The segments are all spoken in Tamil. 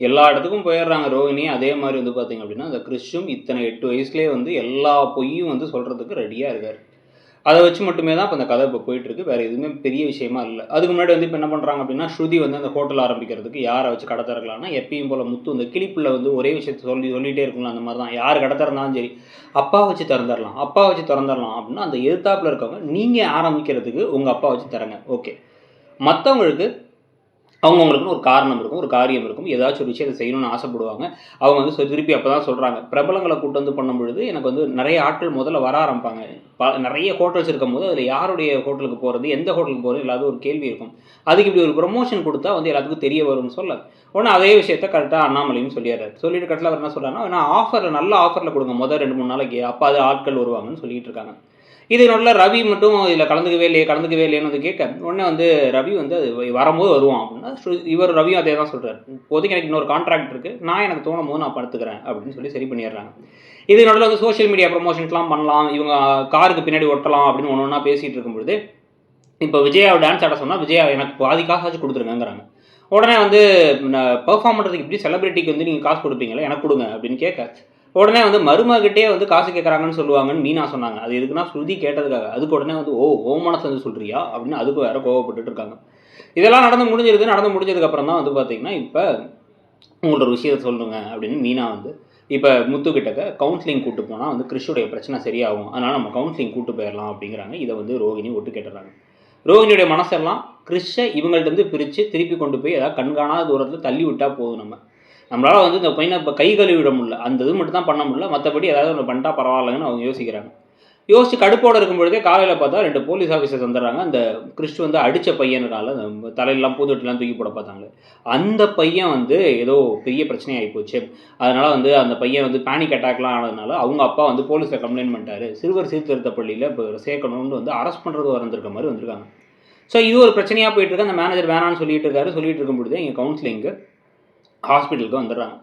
எல்லா இடத்துக்கும் போயிடுறாங்க ரோஹிணி. அதே மாதிரி வந்து பார்த்தீங்க அப்படின்னா, அந்த கிறிஷும் இத்தனை 8 வயசுலேயே வந்து எல்லா பொய்யும் வந்து சொல்கிறதுக்கு ரெடியாக இருக்கார். அதை வச்சு மட்டுமே தான் இப்போ அந்த கதை இப்போ போயிட்டுருக்கு. வேறு எதுவுமே பெரிய விஷயமா இல்லை. அதுக்கு முன்னாடி வந்து இப்போ என்ன பண்ணுறாங்க அப்படின்னா, ஸ்ருதி வந்து அந்த ஹோட்டல் ஆரம்பிக்கிறதுக்கு யாரை வச்சு கடை திறக்கலாம்னா, எப்பயும் போல் முத்து இந்த கிளிப்புள்ள வந்து ஒரே விஷயத்தை சொல்லிகிட்டே இருக்குங்களா, அந்த மாதிரி தான் யார் கடை திறந்தாலும் சரி, அப்பா வச்சு திறந்துடலாம் அப்படின்னா அந்த எதிர்த்தாப்பில் இருக்கவங்க நீங்கள் ஆரம்பிக்கிறதுக்கு உங்கள் அப்பா வச்சு தரங்க, ஓகே. மற்றவங்களுக்கு அவங்கவுங்களுக்குன்னு ஒரு காரணம் இருக்கும், ஒரு காரியம் இருக்கும், ஏதாச்சும் ஒரு விஷயத்தை செய்யணும்னு ஆசைப்படுவாங்க. அவங்க வந்து திருப்பி அப்போ தான் சொல்கிறாங்க, பிரபலங்களை கூட்டு வந்து பண்ணும்பொழுது எனக்கு வந்து நிறைய ஆட்கள் முதல்ல வர ஆரம்பிப்பாங்க. நிறைய ஹோட்டல்ஸ் இருக்கும்போது அதில் யாருடைய ஹோட்டலுக்கு போகிறது, எந்த ஹோட்டலுக்கு போகிறது இல்லாத ஒரு கேள்வி இருக்கும். அதுக்கு இப்படி ஒரு ப்ரொமோஷன் கொடுத்தா வந்து எல்லாத்துக்கும் தெரிய வரும்னு சொல்ல உடனே அதே விஷயத்த கரெக்டாக அண்ணாமலையும் சொல்லிடுறாரு. சொல்லிட்டு கரெக்டாக அவர் என்ன சொல்கிறாங்கன்னா, நான் ஆஃபரில் நல்ல ஆஃபரில் கொடுங்க முதல் 2-3 நாளைக்கு, அப்போ அது ஆட்கள் வருவாங்கன்னு சொல்லிட்டு இருக்காங்க. இது நல்ல ரவி மட்டும் இதில் கலந்துக்கவே இல்லையேன்னு வந்து கேட்க உடனே வந்து ரவி வந்து அது வரும்போது வருவான் அப்படின்னா இவர் ரவியும் அதே தான் சொல்கிறார். இப்போதைக்கு எனக்கு இன்னொரு கான்ட்ராக்ட் இருக்குது, நான் எனக்கு தோணும் போது நான் படுத்துக்கிறேன் அப்படின்னு சொல்லி சரி பண்ணிடுறாங்க. இது நடுவில் வந்து சோஷியல் மீடியா ப்ரொமோஷன்ஸ்லாம் பண்ணலாம், இவங்க காருக்கு பின்னாடி ஒட்டலாம் அப்படின்னு ஒன்று ஒன்றா பேசிகிட்டு இருக்கும்பொழுது இப்போ விஜயாவை டான்ஸ் ஆட சொன்னால் விஜயா எனக்கு பாதி காசாச்சும் கொடுத்துருங்கிறாங்க. உடனே வந்து பெர்ஃபார்ம் பண்ணுறதுக்கு இப்படி செலிபிரிட்டிக்கு வந்து நீங்கள் காசு கொடுப்பீங்களா, எனக்கு கொடுங்க அப்படின்னு கேட்க உடனே வந்து மருமகிட்டே வந்து காசு கேட்குறாங்கன்னு சொல்லுவாங்கன்னு மீனா சொன்னாங்க. அது எதுக்குன்னா ஸ்ருதி கேட்டதுக்காக. அதுக்கு உடனே வந்து ஓ மனசு வந்து சொல்கிறியா அப்படின்னு அதுக்கு வேற கோவப்பட்டு இருக்காங்க. இதெல்லாம் நடந்து முடிஞ்சதுக்கப்புறம் தான் வந்து பார்த்தீங்கன்னா இப்போ உங்களோட ஒரு விஷயத்தை சொல்லுங்க அப்படின்னு மீனா வந்து இப்போ முத்துக்கிட்டக்க கவுன்சிலிங் கூட்டு போனால் வந்து கிறிஷுடைய பிரச்சனை சரியாகும், அதனால் நம்ம கவுன்சிலிங் கூட்டு போயிடலாம் அப்படிங்கிறாங்க. இதை வந்து ரோஹிணி ஒட்டு கேட்டுறாங்க. ரோஹிணியுடைய மனசெல்லாம் கிறிஷை இவங்கள்ட்ட பிரித்து திருப்பி கொண்டு போய் ஏதாவது கண்காணாத தூரத்தில் தள்ளி விட்டால் போதும். நம்மளால் வந்து இந்த பையனை இப்போ கை கழுவிட முடியல, அந்த இது மட்டும் தான் பண்ண முடியல, மற்றபடி ஏதாவது ஒன்று பண்ணிட்டா பரவாயில்லைன்னு அவங்க யோசிக்கிறாங்க. யோசிச்சு கடுப்போடு இருக்கும்பொழுதே காலையில் பார்த்தா 2 போலீஸ் ஆஃபீஸர்ஸ் வந்துடுறாங்க. அந்த கிறிஸ்து வந்து அடித்த பையனுக்கால அந்த தலையெல்லாம் பூதொட்டிலாம் தூக்கி போட பார்த்தாங்களே, அந்த பையன் வந்து ஏதோ பெரிய பிரச்சனையாகி போச்சு. அதனால் வந்து அந்த பையன் வந்து பேனிக் அட்டாக்லாம் ஆனதுனால அவங்க அப்பா வந்து போலீஸில் கம்ப்ளைண்ட் பண்ணிட்டாரு, சிறுவர் சீர்திருத்த பள்ளியில் இப்போ சேர்க்கணும்னு வந்து அரெஸ்ட் பண்ணுறது வந்திருக்க மாதிரி வந்திருக்காங்க. ஸோ இது ஒரு பிரச்சனையாக போயிட்டுருக்கு. அந்த மேனேஜர் வேணான்னு சொல்லிட்டு இருக்கும்பொழுது இங்கே கவுன்சிலிங்கு ஹாஸ்பிட்டலுக்கு வந்துடுறாங்க.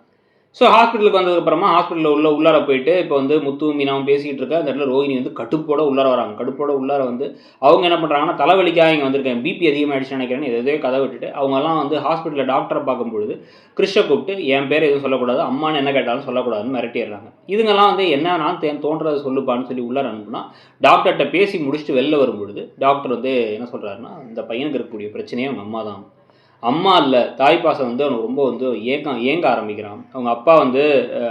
ஸோ ஹாஸ்பிட்டலுக்கு வந்ததுக்கப்புறமா ஹாஸ்பிட்டலில் உள்ளார போயிட்டு இப்போ வந்து முத்து மீனாவும் பேசிகிட்டு இருக்கா. அந்த இடத்துல ரோஹிணி வந்து கடுப்போட உள்ளார வராங்க. கடுப்போட உள்ளார வந்து அவங்க என்ன பண்ணுறாங்கன்னா, தலைவலிக்காக இங்கே வந்திருக்கேன், பிபி அதிகமாகிடுச்சுன்னு நினைக்கிறேன்னு எதோ கதை விட்டுட்டு அவங்கெல்லாம் வந்து ஹாஸ்பிட்டலில் டாக்டரை பார்க்கும்பொழுது கிறிஷை கூப்பிட்டு என் பேர் எதுவும் சொல்லக்கூடாது, அம்மானு என்ன கேட்டாலும் சொல்லக்கூடாதுன்னு மிரட்டிடுறாங்க. இதுங்கெல்லாம் வந்து என்னன்னாலும் தோன்றதை சொல்லுப்பான்னு சொல்லி உள்ளார அனுப்புனா டாக்டர்கிட்ட பேசி முடிச்சுட்டு வெளில வரும்பொழுது டாக்டர் வந்து என்ன சொல்கிறாருன்னா, இந்த பையனுக்கு இருக்கக்கூடிய பிரச்சனையே அவங்க அம்மா தான். அம்மா இல்லை, தாய்ப்பாசம் வந்து அவனுக்கு ரொம்ப வந்து ஏங்க ஆரம்பிக்கிறான். அவங்க அப்பா வந்து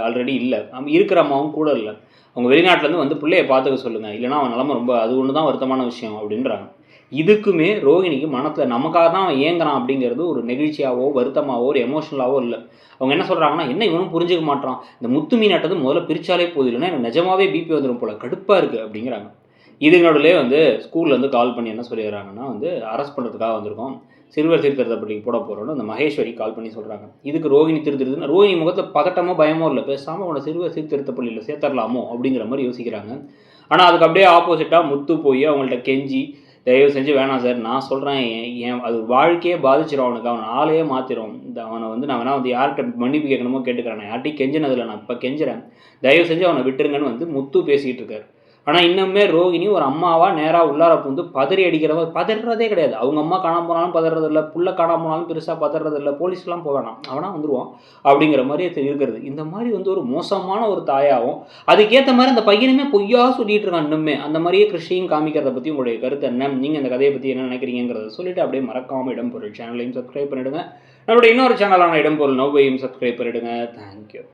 ஆல்ரெடி இல்லை, இருக்கிற அம்மாவும் கூட இல்லை. அவங்க வெளிநாட்டிலேருந்து வந்து பிள்ளையை பார்த்துக்க சொல்லுங்கள், இல்லைனா அவன் நிலமை ரொம்ப அது ஒன்று தான் வருத்தமான விஷயம் அப்படின்றாங்க. இதுக்குமே ரோஹிணிக்கு மனத்தில் நமக்காக தான் அவன் ஏங்குறான் அப்படிங்கிறது ஒரு நெகிழ்ச்சியாவோ வருத்தமாகவோ ஒரு எமோஷனலாகவோ இல்லை. அவங்க என்ன சொல்கிறாங்கன்னா, என்ன இவனும் புரிஞ்சுக்க மாட்டான், இந்த முத்து மீனாட்டது முதல்ல பிரித்தாலே போதும், இல்லைன்னா எனக்கு நிஜமாவே பிபி வந்துடும் போல, கடுப்பாக இருக்குது அப்படிங்கிறாங்க. இதுங்களோடலே வந்து ஸ்கூல்லேருந்து கால் பண்ணி என்ன சொல்லிடுறாங்கன்னா, வந்து அரெஸ்ட் பண்ணுறதுக்காக வந்திருக்கோம், சிறுவர் சீர்திருத்த பள்ளிக்கு போட போகிறோன்னு அந்த மகேஸ்வரி கால் பண்ணி சொல்கிறாங்க. இதுக்கு ரோஹிணி திருத்துறதுன்னு ரோஹிணி முகத்தில் பதட்டமோ பயமோ இல்லை, பேசாமல் அவனை சிறுவர் சீர்திருத்த பள்ளியில் சேர்த்தரலாமோ அப்படிங்கிற மாதிரி யோசிக்கிறாங்க. ஆனால் அதுக்கு அப்படியே ஆப்போசிட்டாக முத்து போய் அவங்கள்ட்ட கெஞ்சி தயவு செஞ்சு வேணாம் சார், நான் சொல்கிறேன், என் அது வாழ்க்கையே பாதிச்சிடும், அவனுக்கு அவனை ஆளையே மாற்றிடும், அவனை வந்து நான் வேணா வந்து யார்கிட்ட மன்னிப்பு கேட்கணுமோ கேட்டுக்கிறேன், யார்ட்டையும் கெஞ்சினதில்லை, நான் இப்போ கெஞ்சுறேன், தயவு செஞ்சு அவனை விட்டுருங்கன்னு வந்து முத்து பேசிகிட்டு இருக்காரு. ஆனால் இன்னுமே ரோஹிணி ஒரு அம்மாவாக நேராக உள்ளார வந்து பதறி அடிக்கிறவ பதறதே கிடையாது. அவங்க அம்மா காணாமல் போனாலும் பதறதில்லை, புள்ள காணாமல் போனாலும் பெருசாக பதறதில்லை, போலீஸ்லாம் போவேணாம், அவனா வந்துடுவான் அப்படிங்கிற மாதிரி இருக்கிறது. இந்த மாதிரி வந்து ஒரு மோசமான ஒரு தாயாகவும் அதுக்கேற்ற மாதிரி அந்த பையனுமே பொய்யா சொல்லிட்டு இருக்கான் இன்னுமே. அந்த மாதிரியே கிருஷியும் காமிக்கிறத பற்றி உங்களுடைய கருத்து என்ன, நீங்கள் இந்த கதையை பற்றி என்ன நினைக்கிறீங்கிறத சொல்லிட்டு அப்படியே மறக்காமல் இடம்பொருள் சேனலையும் சப்ஸ்கிரைப் பண்ணிவிடுங்க. நம்மளுடைய இன்னொரு சேனலான இடம்பொருள் நோவையும் சப்ஸ்கிரைப் பண்ணிவிடுங்க. தேங்க்யூ.